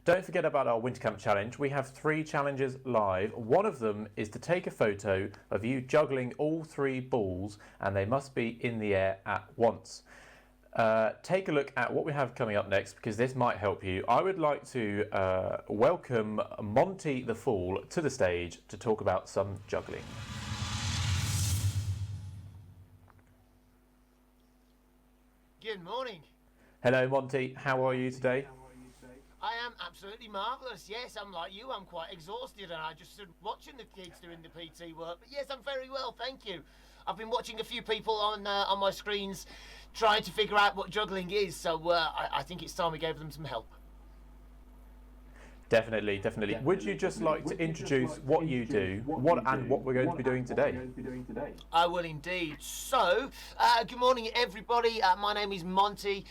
Don't forget about our Winter Camp Challenge. We have 3 challenges live. One of them is to take a photo of you juggling all 3 balls, and they must be in the air at once. Take a look at what we have coming up next, because this might help you. I would like to welcome Monty the Fool to the stage to talk about some juggling. Good morning. Hello Monty, how are you today? I am absolutely marvellous. Yes, I'm like you. I'm quite exhausted, and I just stood watching the kids doing the PT work. But yes, I'm very well, thank you. I've been watching a few people on my screens trying to figure out what juggling is, so I think it's time we gave them some help. Definitely. Would you just like to introduce what you do, what we're going to be doing today? I will indeed. So, good morning everybody. My name is Monty,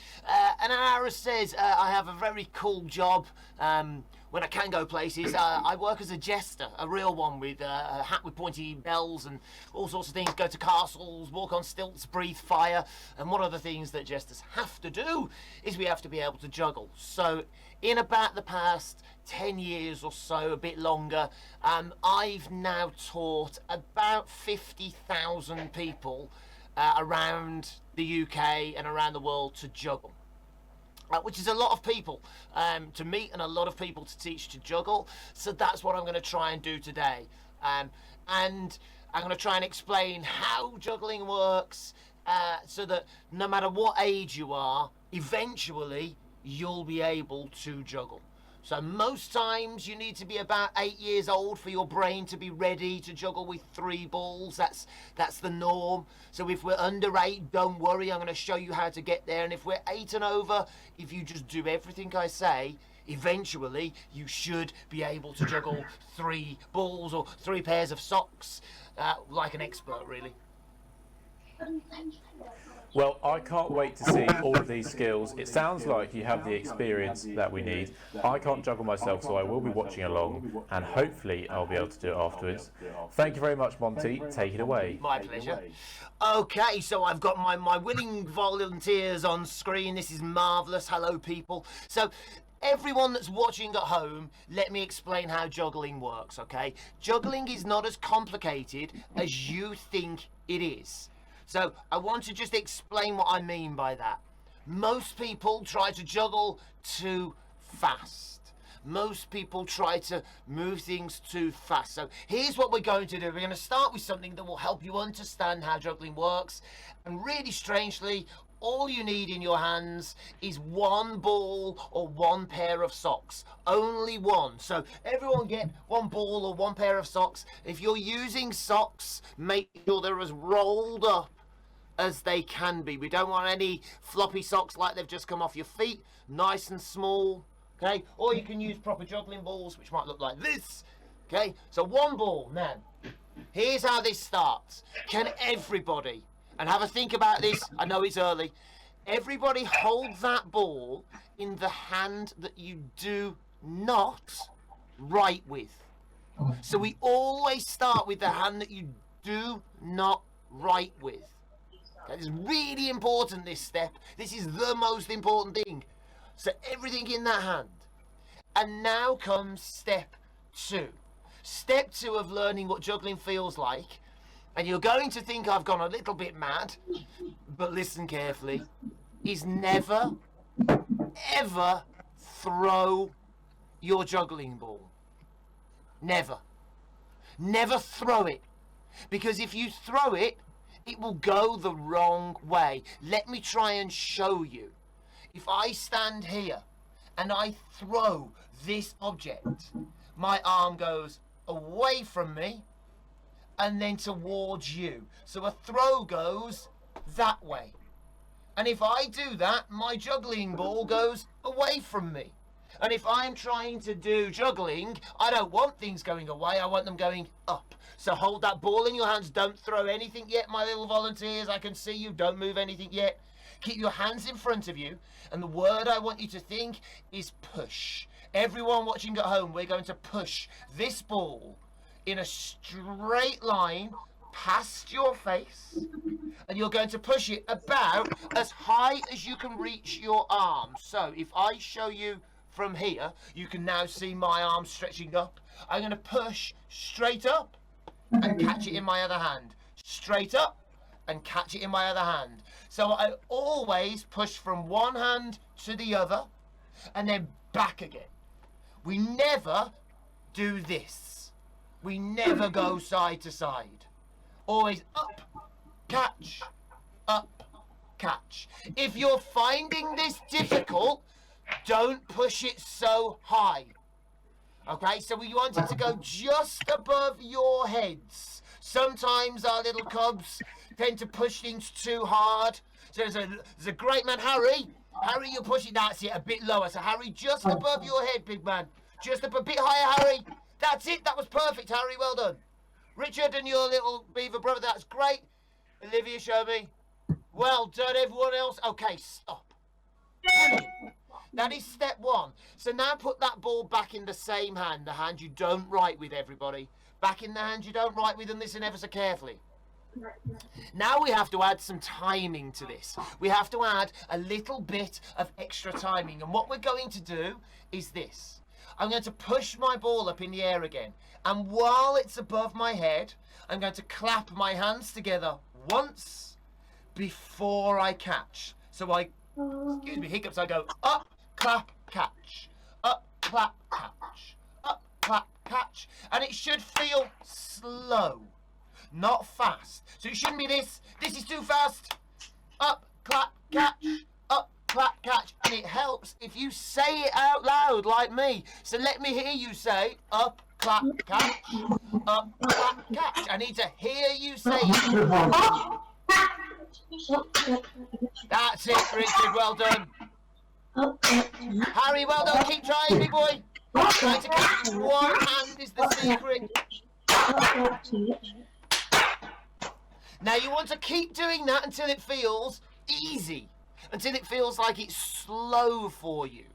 and Ara says I have a very cool job. When I can go places, I work as a jester, a real one, with a hat with pointy bells and all sorts of things. Go to castles, walk on stilts, breathe fire, and one of the things that jesters have to do is we have to be able to juggle. So in about the past 10 years or so, a bit longer, I've now taught about 50,000 people around the UK and around the world to juggle. Which is a lot of people to meet and a lot of people to teach to juggle. So that's what I'm going to try and do today. And I'm going to try and explain how juggling works so that no matter what age you are, eventually you'll be able to juggle. So most times you need to be about 8 years old for your brain to be ready to juggle with 3 balls. That's the norm. So if we're under 8, don't worry, I'm going to show you how to get there. And if we're 8 and over, if you just do everything I say, eventually you should be able to juggle 3 balls or 3 pairs of socks like an expert, really. Well, I can't wait to see all of these skills. It sounds like you have the experience that we need. I can't juggle myself, so I will be watching along, and hopefully I'll be able to do it afterwards. Thank you very much, Monty. Take it away. My pleasure. Okay, so I've got my willing volunteers on screen. This is marvellous. Hello, people. So everyone that's watching at home, let me explain how juggling works, okay? Juggling is not as complicated as you think it is. So I want to just explain what I mean by that. Most people try to juggle too fast. Most people try to move things too fast. So here's what we're going to do. We're going to start with something that will help you understand how juggling works. And really strangely, all you need in your hands is 1 ball or 1 pair of socks. Only 1. So everyone get 1 ball or 1 pair of socks. If you're using socks, make sure they're as rolled up as they can be. We don't want any floppy socks like they've just come off your feet. Nice and small, okay? Or you can use proper juggling balls, which might look like this, okay? So 1 ball. Now, here's how this starts. Can everybody, and have a think about this, I know it's early, everybody hold that ball in the hand that you do not write with. So we always start with the hand that you do not write with. That is really important, this step. This is the most important thing. So everything in that hand. And now comes step 2. Step 2 of learning what juggling feels like. And you're going to think I've gone a little bit mad, but listen carefully, is never, ever throw your juggling ball. Never. Never throw it. Because if you throw it, it will go the wrong way. Let me try and show you. If I stand here and I throw this object, my arm goes away from me and then towards you. So a throw goes that way. And if I do that, my juggling ball goes away from me. And if I'm trying to do juggling, I don't want things going away, I want them going up. So hold that ball in your hands, don't throw anything yet, my little volunteers, I can see you, don't move anything yet. Keep your hands in front of you, and the word I want you to think is push. Everyone watching at home, we're going to push this ball in a straight line past your face, and you're going to push it about as high as you can reach your arm. So if I show you from here, you can now see my arm stretching up. I'm going to push straight up and catch it in my other hand. Straight up and catch it in my other hand. So I always push from one hand to the other and then back again. We never do this. We never go side to side. Always up, catch, up, catch. If you're finding this difficult, don't push it so high. Okay, so we want it to go just above your heads. Sometimes our little cubs tend to push things too hard. So there's a great man, Harry. Harry, you're pushing, that's it, a bit lower. So Harry, just above your head, big man. Just up a bit higher, Harry. That's it, that was perfect, Harry, well done. Richard and your little beaver brother, that's great. Olivia, show me. Well done, everyone else. Okay, stop. Brilliant. That is step one. So now put that ball back in the same hand, the hand you don't write with, everybody. Back in the hand you don't write with, and listen ever so carefully. Now we have to add some timing to this. We have to add a little bit of extra timing. And what we're going to do is this. I'm going to push my ball up in the air again. And while it's above my head, I'm going to clap my hands together once before I catch. So I, excuse me, hiccups, I go up, clap, catch. Up, clap, catch. Up, clap, catch. And it should feel slow, not fast. So it shouldn't be this. This is too fast. Up, clap, catch. Up, clap, catch. And it helps if you say it out loud like me. So let me hear you say up, clap, catch. Up, clap, catch. I need to hear you say it. That's it, Richard. Well done. Harry, well done. Keep trying, big boy. Trying to catch one hand is the secret. Now you want to keep doing that until it feels easy, until it feels like it's slow for you.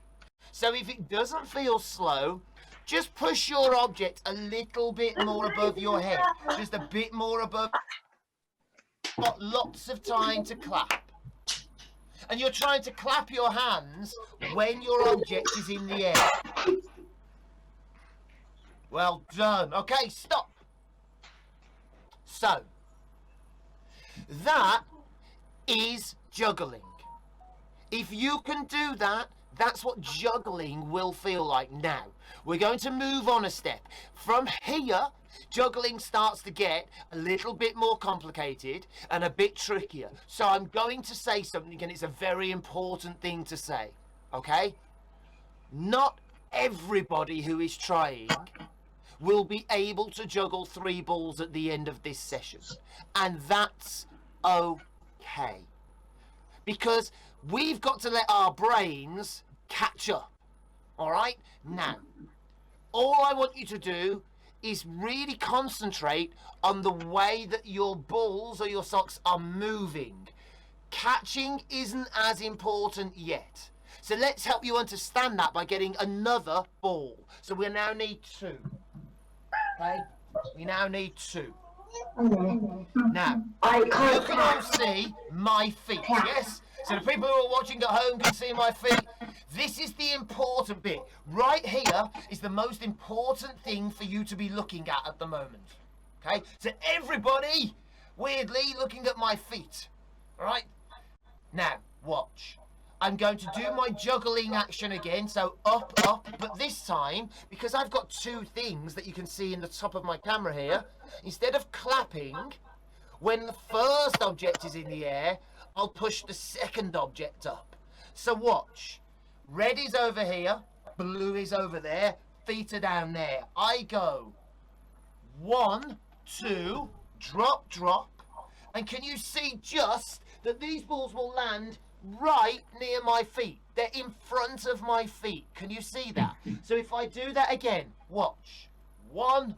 So if it doesn't feel slow, just push your object a little bit more above your head, just a bit more above. Got lots of time to clap. And you're trying to clap your hands when your object is in the air. Well done. Okay, stop. So, that is juggling. If you can do that, that's what juggling will feel like. Now, we're going to move on a step. From here, juggling starts to get a little bit more complicated and a bit trickier. So I'm going to say something, and it's a very important thing to say, okay? Not everybody who is trying will be able to juggle 3 balls at the end of this session. And that's okay. Because we've got to let our brains catch up. All right? Now, all I want you to do is really concentrate on the way that your balls or your socks are moving. Catching isn't as important yet. So let's help you understand that by getting another ball. So we now need 2. Okay? We now need 2. Now, you can all see my feet, yes? So the people who are watching at home can see my feet. This is the important bit. Right here is the most important thing for you to be looking at the moment. Okay? So everybody, weirdly, looking at my feet. All right? Now, watch. I'm going to do my juggling action again, so up, but this time, because I've got 2 things that you can see in the top of my camera here, instead of clapping, when the first object is in the air, I'll push the second object up. So watch. Red is over here, blue is over there, feet are down there. I go 1, 2, drop, drop, and can you see just that these balls will land right near my feet? They're in front of my feet. Can you see that? So if I do that again, watch. 1,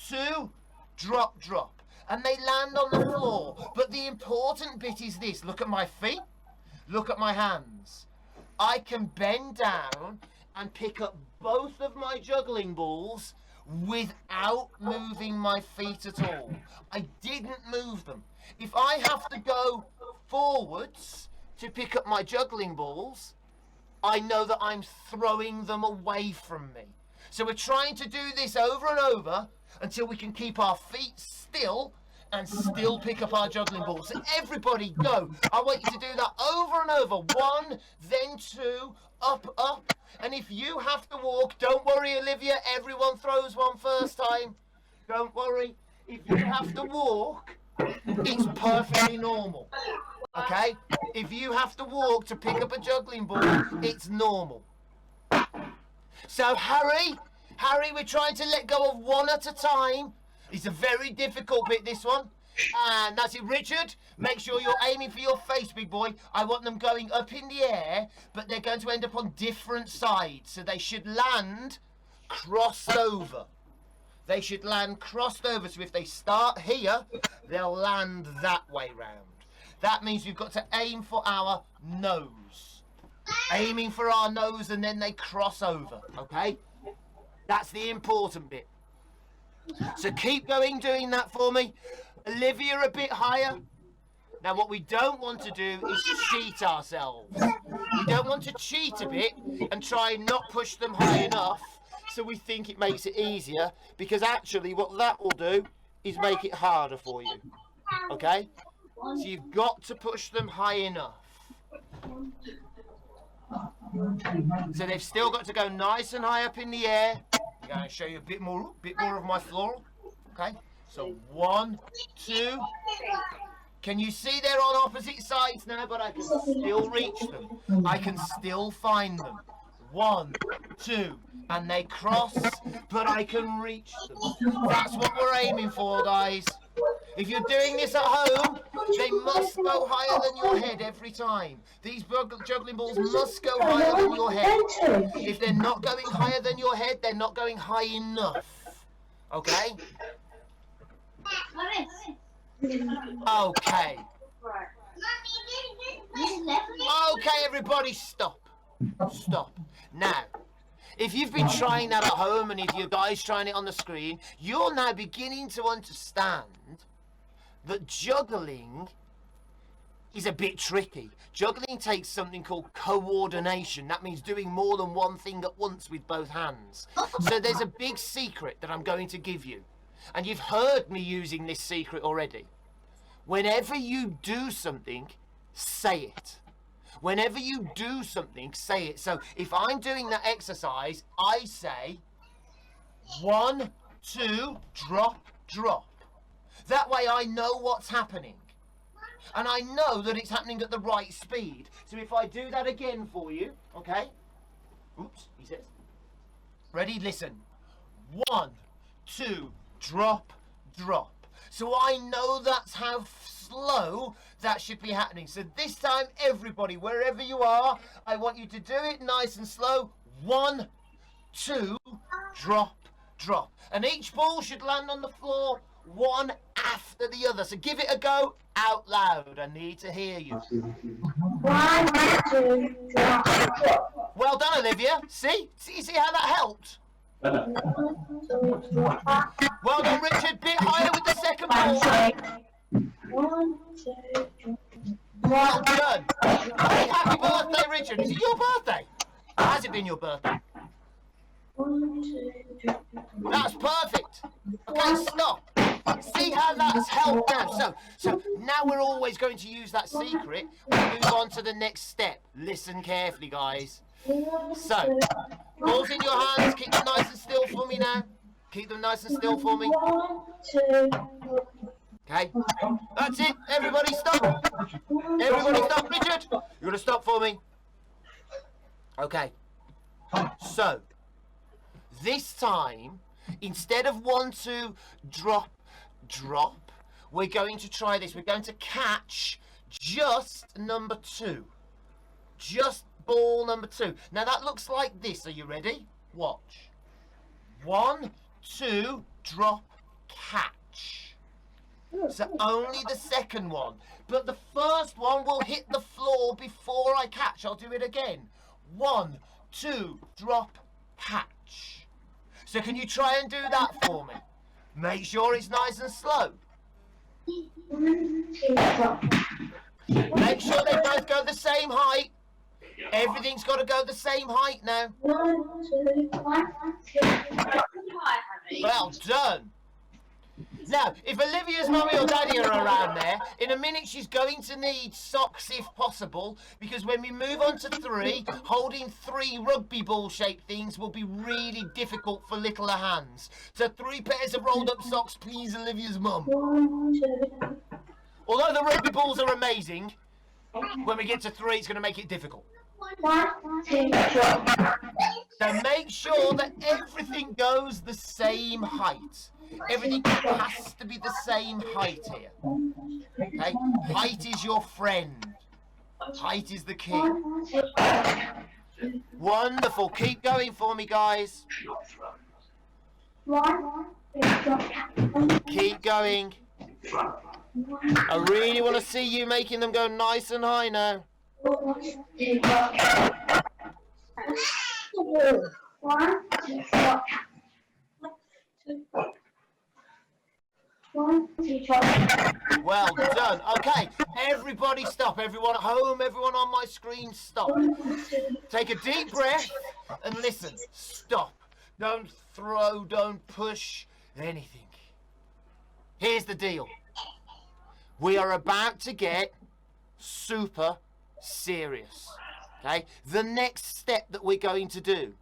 2, drop, drop. And they land on the floor. But the important bit is this. Look at my feet. Look at my hands. I can bend down and pick up both of my juggling balls without moving my feet at all. I didn't move them. If I have to go forwards to pick up my juggling balls, I know that I'm throwing them away from me. So we're trying to do this over and over until we can keep our feet still and still pick up our juggling balls. So everybody go. I want you to do that over and over. 1, then 2, up, up. And if you have to walk, don't worry, Olivia. Everyone throws one first time. Don't worry. If you have to walk, it's perfectly normal. Okay? If you have to walk to pick up a juggling ball, it's normal. So Harry, we're trying to let go of one at a time. It's a very difficult bit, this one. And that's it. Richard, make sure you're aiming for your face, big boy. I want them going up in the air, but they're going to end up on different sides. So they should land crossed over. They should land crossed over. So if they start here, they'll land that way round. That means we've got to aim for our nose. Aiming for our nose, and then they cross over, okay? That's the important bit. So keep going doing that for me. Olivia, a bit higher. Now what we don't want to do is cheat ourselves. We don't want to cheat a bit and try and not push them high enough so we think it makes it easier, because actually what that will do is make it harder for you. Okay? So you've got to push them high enough. So they've still got to go nice and high up in the air. I'm going to show you a bit more of my floor. Okay, so 1, 2. Can you see they're on opposite sides now, but I can still reach them. I can still find them. 1, 2, and they cross, but I can reach them. That's what we're aiming for, guys. If you're doing this at home, they must go higher than your head every time. These juggling balls must go higher than your head. If they're not going higher than your head, they're not going high enough. Okay? Okay. Okay, everybody, stop. Stop. Now, if you've been trying that at home, and if your guy's trying it on the screen, you're now beginning to understand that juggling is a bit tricky. Juggling takes something called coordination. That means doing more than one thing at once with both hands. So there's a big secret that I'm going to give you. And you've heard me using this secret already. Whenever you do something, say it. Whenever you do something, say it. So if I'm doing that exercise, I say 1, 2, drop, drop. That way I know what's happening. And I know that it's happening at the right speed. So if I do that again for you, okay? Oops, he says. Ready? Listen. 1, 2, drop, drop. So I know that's how slow that should be happening. So this time, everybody, wherever you are, I want you to do it nice and slow. 1, 2, drop, drop. And each ball should land on the floor one after the other. So give it a go out loud. I need to hear you. 1, 2, drop, drop. Well done, Olivia. See how that helped? 1, 2, drop. Well done, Richard. Bit higher with the second ball. 1, 2, Well drop. done. Hey, happy birthday, Richard. Is it your birthday? Or has it been your birthday? 1, 2, drop. That's perfect. Okay, stop. See how that's helped now. So now we're always going to use that secret. We'll move on to the next step. Listen carefully, guys. So, balls in your hands. Keep them nice and still for me now. Keep them nice and still for me. 1, 2, Okay, that's it. Everybody stop. Everybody stop. Richard, you're going to stop for me. Okay. So, this time, instead of 1, 2, drop, drop, we're going to try this. We're going to catch just number 2. Just ball number 2. Now that looks like this. Are you ready? Watch. 1, 2, drop, catch. So only the second one. But the first one will hit the floor before I catch. I'll do it again. 1, 2, drop, catch. So can you try and do that for me? Make sure it's nice and slow. 1, 2, drop. Make sure they both go the same height. Everything's got to go the same height now. 1, 2, 1, 2. Well done. Now, if Olivia's mummy or daddy are around there, in a minute she's going to need socks if possible, because when we move on to 3, holding 3 rugby ball shaped things will be really difficult for littler hands. So 3 pairs of rolled up socks, please, Olivia's mum. 1, 2. Although the rugby balls are amazing, when we get to 3 it's going to make it difficult. 1, 2, 3. So make sure that everything goes the same height. Everything has to be the same height here. Okay? Height is your friend. Height is the key. Wonderful. Keep going for me, guys. 1, 2, Keep going. I really want to see you making them go nice and high now. 1, 2, 1, 2, 1, 2, 3. Well done. Okay, everybody stop. Everyone at home, everyone on my screen, stop. Take a deep breath and listen. Stop. Don't throw, don't push, anything. Here's the deal. We are about to get super serious. Okay? The next step that we're going to do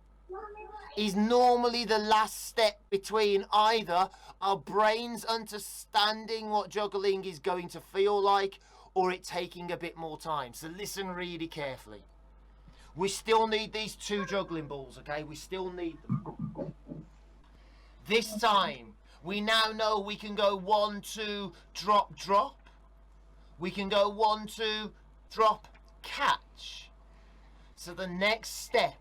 is normally the last step between either our brains understanding what juggling is going to feel like or it taking a bit more time. So listen really carefully. We still need these 2 juggling balls, okay? We still need them. This time, we now know we can go 1, 2, drop, drop. We can go 1, 2, drop, catch. So the next step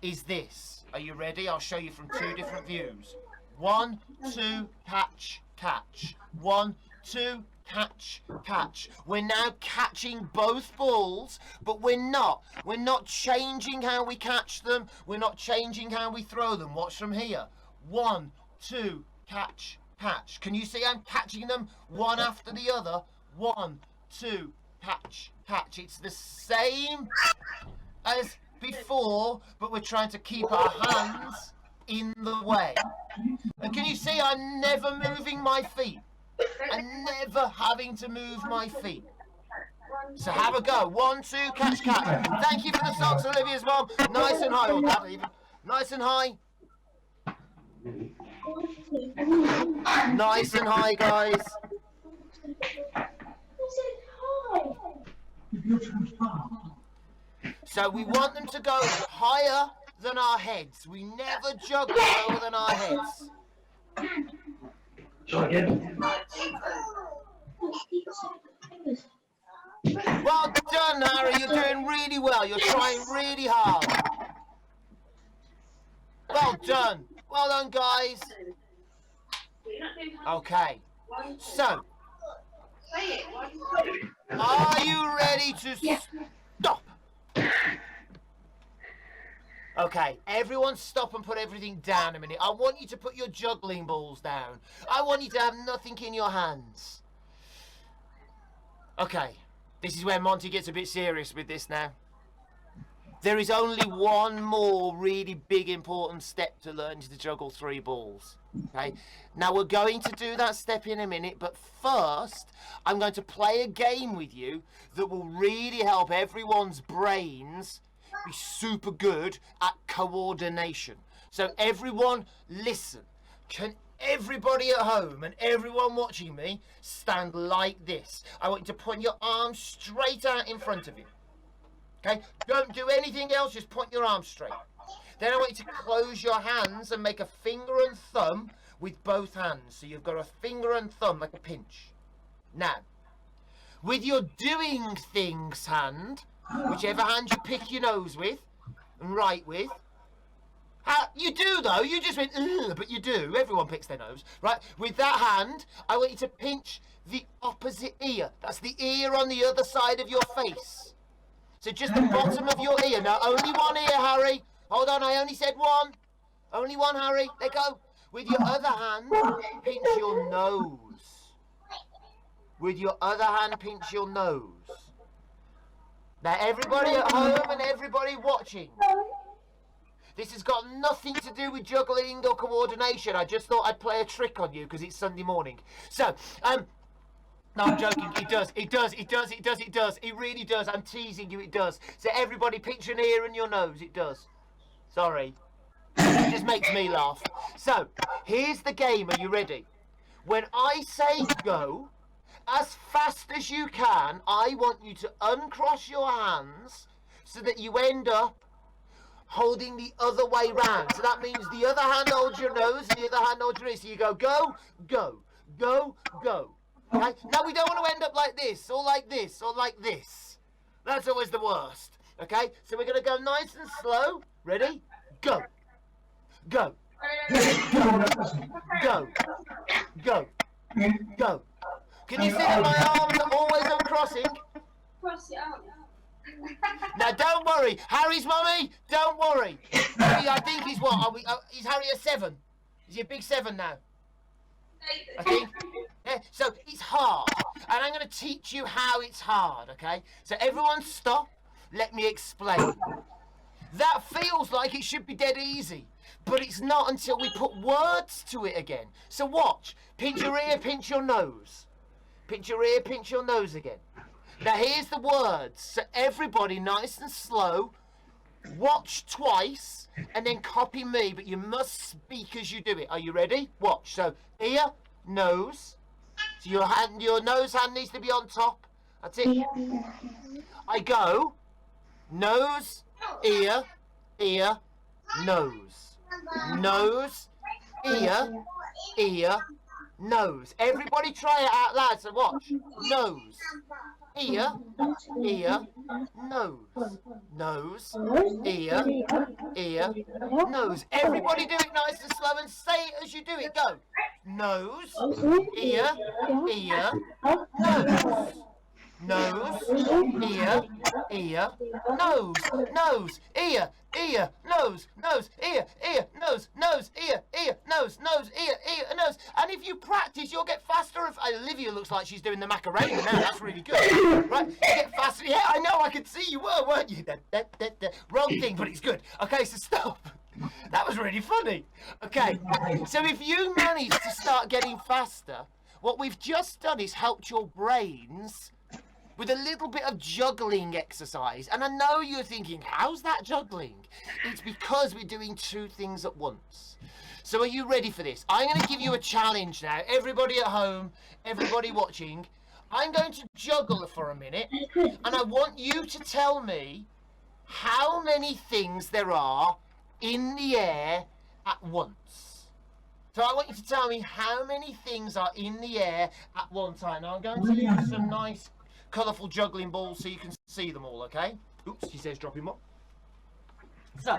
is this. Are you ready? I'll show you from 2 different views. 1, 2, catch, catch. 1, 2, catch, catch. We're now catching both balls, but we're not. We're not changing how we catch them. We're not changing how we throw them. Watch from here. 1, 2, catch, catch. Can you see I'm catching them one after the other? 1, 2, catch, catch. It's the same as before, but we're trying to keep our hands in the way. And can you see I'm never moving my feet? I'm never having to move my feet. So have a go. 1, 2, catch, catch. Thank you for the socks, Olivia's mum. Nice and high, or dad even. Nice and high. Nice and high, guys. So we want them to go higher than our heads. We never juggle lower than our heads. Well done, Harry. You're doing really well. You're trying really hard. Well done. Well done, guys. Okay. So, are you ready to stop? Okay, everyone stop and put everything down a minute. I want you to put your juggling balls down. I want you to have nothing in your hands. Okay, this is where Monty gets a bit serious with this now. There is only one more really big important step to learn to juggle 3 balls. Okay, now we're going to do that step in a minute, but first I'm going to play a game with you that will really help everyone's brains be super good at coordination. So everyone listen. Can everybody at home and everyone watching me stand like this? I want you to point your arms straight out in front of you. Okay, don't do anything else, just point your arms straight. Then I want you to close your hands and make a finger and thumb with both hands. So you've got a finger and thumb like a pinch. Now, with your doing things hand, whichever hand you pick your nose with and write with, you do though, you just went, ugh, but you do, everyone picks their nose, right? With that hand, I want you to pinch the opposite ear. That's the ear on the other side of your face. So just the bottom of your ear. Now, only one ear, Harry. Hold on, I only said one. Only one, Harry. Let go. With your other hand, pinch your nose. With your other hand, pinch your nose. Now, everybody at home and everybody watching, this has got nothing to do with juggling or coordination. I just thought I'd play a trick on you because it's Sunday morning. So, no, I'm joking. It does. It does. It does. It does. It does. It really does. I'm teasing you. It does. So everybody pinch your ear and your nose. It does. Sorry. It just makes me laugh. So, here's the game. Are you ready? When I say go, as fast as you can, I want you to uncross your hands so that you end up holding the other way round. So that means the other hand holds your nose and the other hand holds your ear. So you go, go, go, go, go. Okay? Now we don't want to end up like this, or like this, or like this. That's always the worst. Okay? So we're going to go nice and slow. Ready? Go. Go. Go. Go. Go. Go. Can you see that my arms are always uncrossing? Cross it out. Now don't worry, Harry's mummy. Don't worry. I think he's what? Is Harry a 7? Is he a big 7 now? I think. Yeah, so it's hard, and I'm going to teach you how it's hard. Okay. So everyone stop. Let me explain. That feels like it should be dead easy, but it's not until we put words to it again. So watch. Pinch your ear. Pinch your nose. Pinch your ear. Pinch your nose again. Now here's the words. So everybody, nice and slow, watch twice and then copy me, but you must speak as you do it. Are you ready? Watch. So ear, nose. So your nose hand needs to be on top. That's it. I go, nose, ear, ear, nose. Nose, ear, ear, nose. Everybody try it out loud. So watch. Nose. Ear, ear, nose, nose, ear, ear, nose. Everybody do it nice and slow and say it as you do it. Go. Nose, ear, ear, nose. Nose, ear, ear, nose, nose, ear, ear, nose, nose, ear, ear, nose, nose, ear, ear, nose, nose, ear, ear, nose. And if you practice, you'll get faster. Olivia looks like she's doing the Macarena now. That's really good. Right? You get faster. Yeah, I know. I could see you were, weren't you? Wrong thing, but it's good. Okay, so stop. That was really funny. Okay, so if you manage to start getting faster, what we've just done is helped your brains with a little bit of juggling exercise. And I know you're thinking, how's that juggling? It's because we're doing 2 things at once. So are you ready for this? I'm going to give you a challenge now. Everybody at home, everybody watching, I'm going to juggle for a minute. And I want you to tell me how many things there are in the air at once. So I want you to tell me how many things are in the air at one time. Now I'm going to use some nice colourful juggling balls so you can see them all, okay? Oops, he says drop him up. So,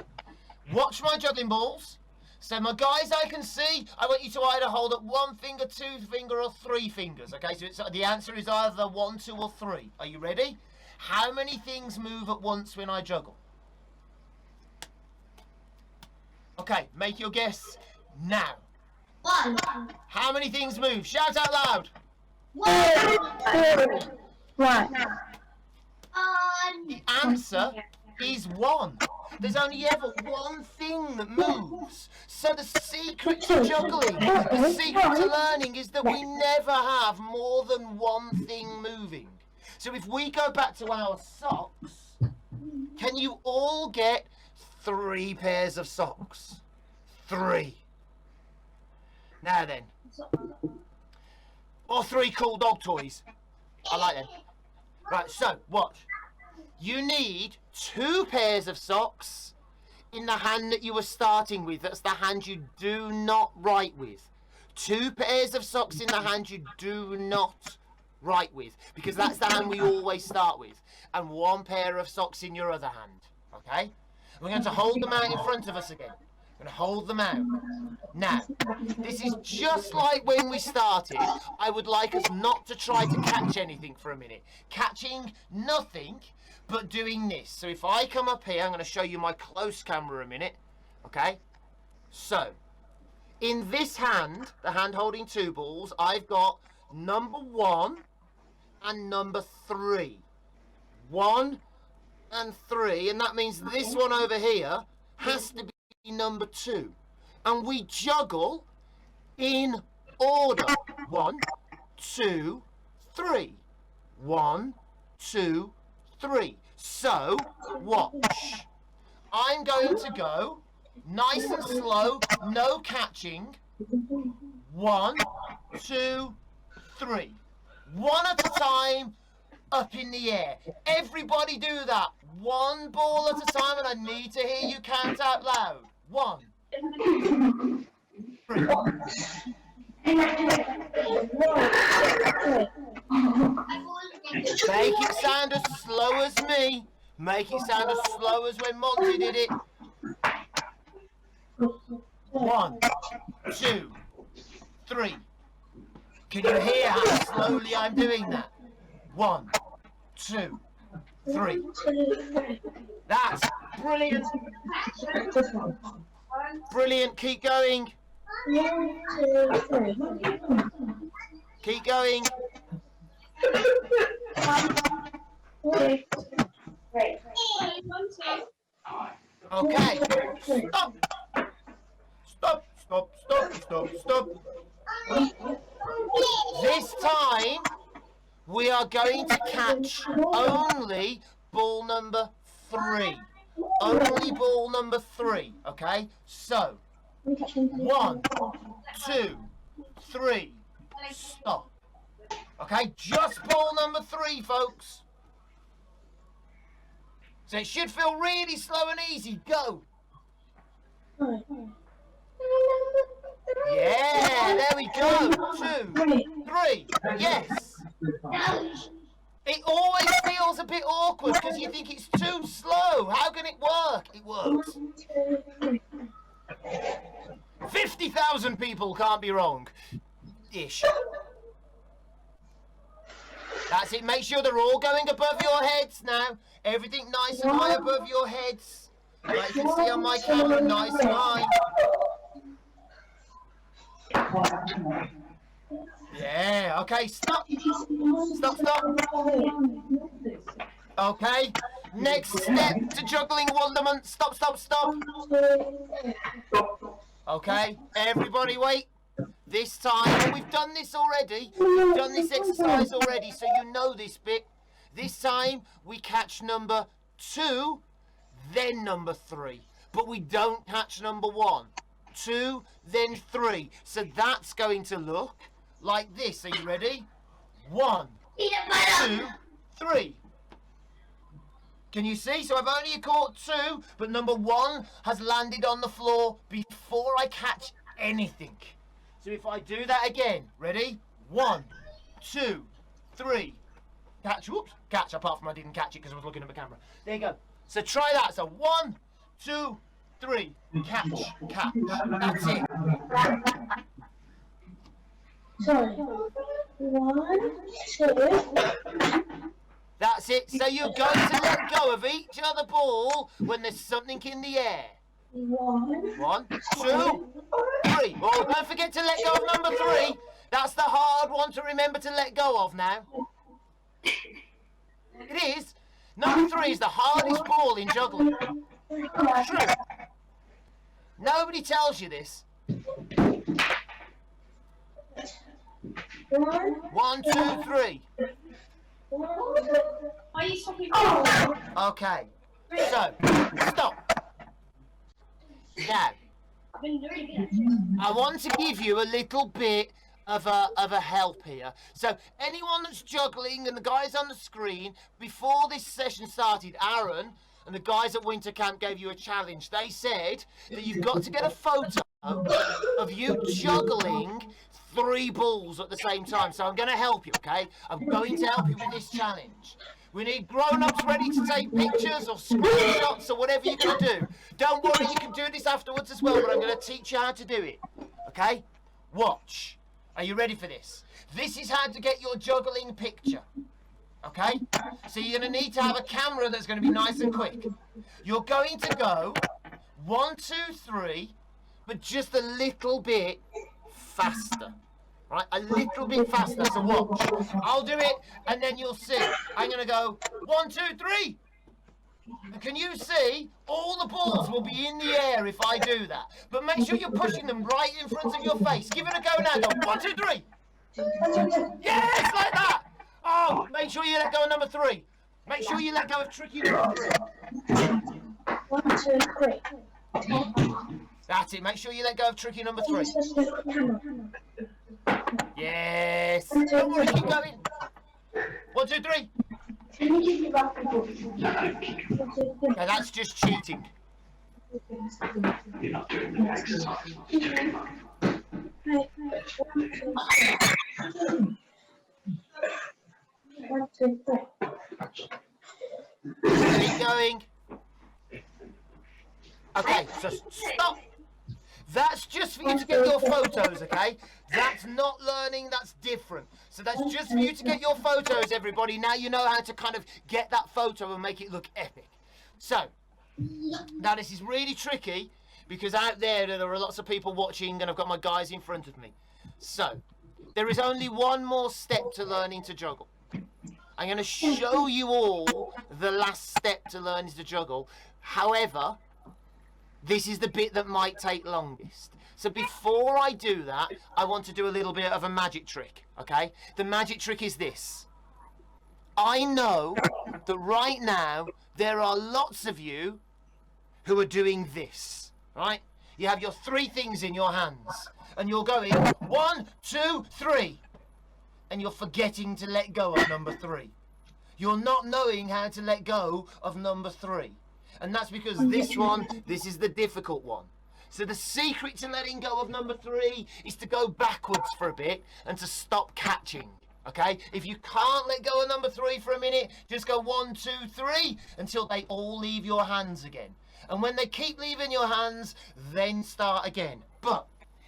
watch my juggling balls. So my guys I can see, I want you to either hold up 1 finger, 2 finger or 3 fingers, okay? So the answer is either 1, 2 or 3. Are you ready? How many things move at once when I juggle? Okay, make your guess now. 1. How many things move? Shout out loud. 1. The answer is 1. There's only ever 1 thing that moves. So the secret to juggling, the secret to learning is that we never have more than 1 thing moving. So if we go back to our socks, can you all get 3 pairs of socks? 3. Now then. Or 3 cool dog toys. I like them. Right, so, watch. You need 2 pairs of socks in the hand that you were starting with. That's the hand you do not write with. 2 pairs of socks in the hand you do not write with, because that's the hand we always start with. And 1 pair of socks in your other hand, okay? And we're going to hold them out in front of us again. We're going to hold them out. Now, this is just like when we started. I would like us not to try to catch anything for a minute. Catching nothing, but doing this. So if I come up here, I'm going to show you my close camera a minute. Okay? So, in this hand, the hand holding 2 balls, I've got number 1 and number 3. 1, and 3, and that means this one over here has to be number 2. And we juggle in order. 1, 2, 3. 1, 2, 3. So, watch. I'm going to go nice and slow, no catching. 1, 2, 3. One at a time, up in the air. Everybody do that. One ball at a time, and I need to hear you count out loud. 1, 3. Make it sound as slow as me. Make it sound as slow as when Monty did it. 1, 2, 3. Can you hear how slowly I'm doing that? 1, 2, 3. That's brilliant. Brilliant. Keep going. 1, 2, 3. Keep going. 1, 2, 3. Okay. Stop. Stop, stop, stop, stop, stop. This time, we are going to catch only ball number 3. Only ball number 3, okay? So, 1, 2, 3, stop. Okay, just ball number 3, folks. So it should feel really slow and easy. Go. Yeah, there we go. 2, 3. Yes. It always feels a bit awkward because you think it's too slow. How can it work? It works. 50,000 people can't be wrong. Ish. That's it. Make sure they're all going above your heads now. Everything nice and high above your heads. Like you can see on my camera, nice and high. Yeah, okay, stop. Stop, stop. Okay, next step to juggling wonderment. Stop, stop, stop. Okay, everybody wait. This time, we've done this already. We've done this exercise already, so you know this bit. This time, we catch number 2, then number 3. But we don't catch number 1. 2, then 3. So that's going to look like this. Are you ready? 1, 2, 3. Can you see? So I've only caught 2, but number 1 has landed on the floor before I catch anything. So if I do that again, ready? 1, 2, 3. Catch, whoops, catch, apart from I didn't catch it because I was looking at the camera. There you go. So try that. So 1, 2, 3. Catch, catch. That's it. Sorry. 1, 2. That's it. So you're going to let go of each other ball when there's something in the air. 1, 2, 3. Oh, don't forget to let go of number 3. That's the hard one to remember to let go of now. It is. Number 3 is the hardest ball in juggling. True. Nobody tells you this. 1, 2, 3. Are you stopping? Okay. So, stop. Now, I've been doing it. I want to give you a little bit of a help here. So anyone that's juggling and the guys on the screen, before this session started, Aaron and the guys at Winter Camp gave you a challenge. They said that you've got to get a photo of you juggling 3 balls at the same time. So I'm going to help you, okay? I'm going to help you with this challenge. We need grown-ups ready to take pictures or screenshots or whatever you can do. Don't worry, you can do this afterwards as well, but I'm going to teach you how to do it. Okay? Watch. Are you ready for this? This is how to get your juggling picture. Okay? So you're going to need to have a camera that's going to be nice and quick. You're going to go 1, 2, 3, but just a little bit faster. Right, a little bit faster, so watch. I'll do it, and then you'll see. I'm going to go 1, 2, 3. Can you see? All the balls will be in the air if I do that. But make sure you're pushing them right in front of your face. Give it a go now. Go 1, 2, 3. Yes, like that. Oh, make sure you let go of number 3. Make sure you let go of tricky number 3. 1, 2, 3. That's it. Make sure you let go of tricky number 3. Yes. Don't worry, keep going. 1, 2, 3. Now that's just cheating. You're not doing the exercise. Keep going. Okay, so stop. That's just for you to get your photos, okay? That's not learning, that's different. So that's just for you to get your photos, everybody. Now you know how to kind of get that photo and make it look epic. So, now this is really tricky because out there are lots of people watching and I've got my guys in front of me. So, there is only one more step to learning to juggle. I'm going to show you all the last step to learning to juggle. However, this is the bit that might take longest. So before I do that, I want to do a little bit of a magic trick, okay? The magic trick is this. I know that right now there are lots of you who are doing this, right? You have your 3 things in your hands and you're going 1, 2, 3. And you're forgetting to let go of number 3. You're not knowing how to let go of number 3. And that's because this is the difficult one. So the secret to letting go of number 3 is to go backwards for a bit and to stop catching, okay? If you can't let go of number 3 for a minute, just go 1, 2, 3 until they all leave your hands again. And when they keep leaving your hands, then start again. But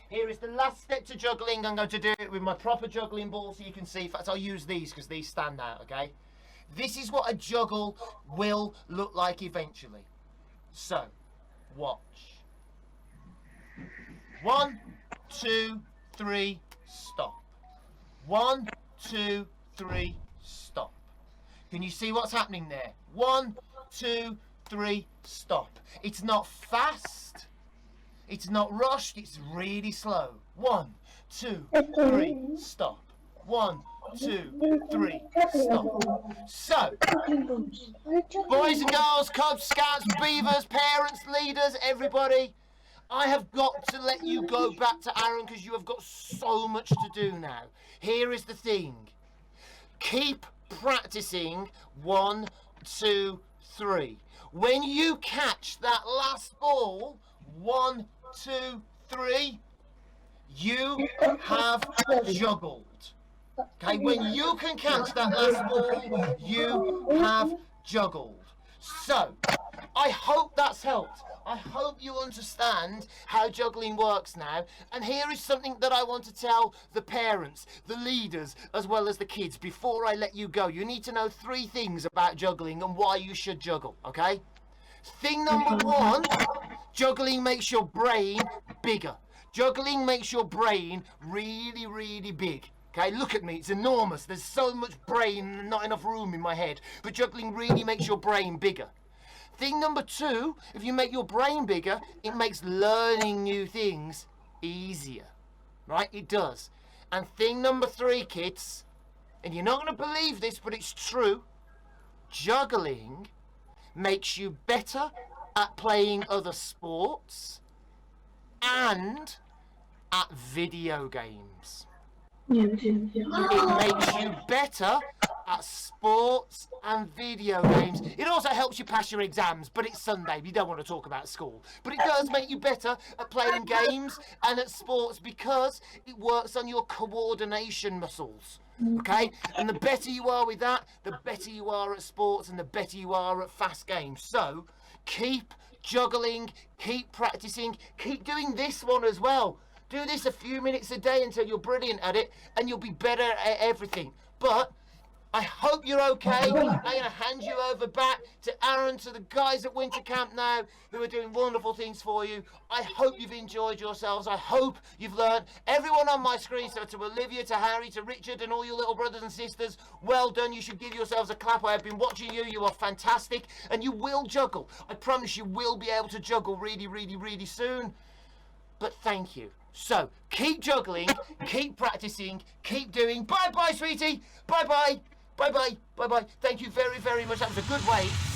here is the last step to juggling. I'm going to do it with my proper juggling ball so you can see. In fact, I'll use these because these stand out, okay? This is what a juggle will look like eventually. So, watch. 1, 2, 3, stop. 1, 2, 3, stop. Can you see what's happening there? 1, 2, 3, stop. It's not fast. It's not rushed. It's really slow. 1, 2, 3, stop. 1, 2, 3, stop. So, boys and girls, Cubs, Scouts, Beavers, parents, leaders, everybody, I have got to let you go back to Aaron because you have got so much to do now. Here is the thing. Keep practicing 1, 2, 3. When you catch that last ball, 1, 2, 3, you have juggled. Okay, when you can catch that last ball, you have juggled. So, I hope that's helped. I hope you understand how juggling works now. And here is something that I want to tell the parents, the leaders, as well as the kids before I let you go. You need to know 3 things about juggling and why you should juggle, okay? Thing number 1, juggling makes your brain bigger. Juggling makes your brain really, really big. Okay, look at me, it's enormous. There's so much brain and not enough room in my head. But juggling really makes your brain bigger. Thing number 2, if you make your brain bigger, it makes learning new things easier. Right? It does. And thing number 3, kids, and you're not going to believe this, but it's true, juggling makes you better at playing other sports and at video games. It makes you better at sports and video games. It also helps you pass your exams, but it's Sunday. You don't want to talk about school. But it does make you better at playing games and at sports because it works on your coordination muscles. Okay? And the better you are with that, the better you are at sports and the better you are at fast games. So, keep juggling, keep practicing, keep doing this one as well. Do this a few minutes a day until you're brilliant at it and you'll be better at everything. But I hope you're okay. I'm going to hand you over back to Aaron, to the guys at Winter Camp now, who are doing wonderful things for you. I hope you've enjoyed yourselves. I hope you've learned. Everyone on my screen, so to Olivia, to Harry, to Richard, and all your little brothers and sisters, well done. You should give yourselves a clap. I have been watching you. You are fantastic, and you will juggle. I promise you will be able to juggle really, really, really soon. But thank you. So, keep juggling, keep practicing, keep doing. Bye-bye, sweetie. Bye-bye. Bye-bye. Bye-bye. Thank you very, very much. That was a good way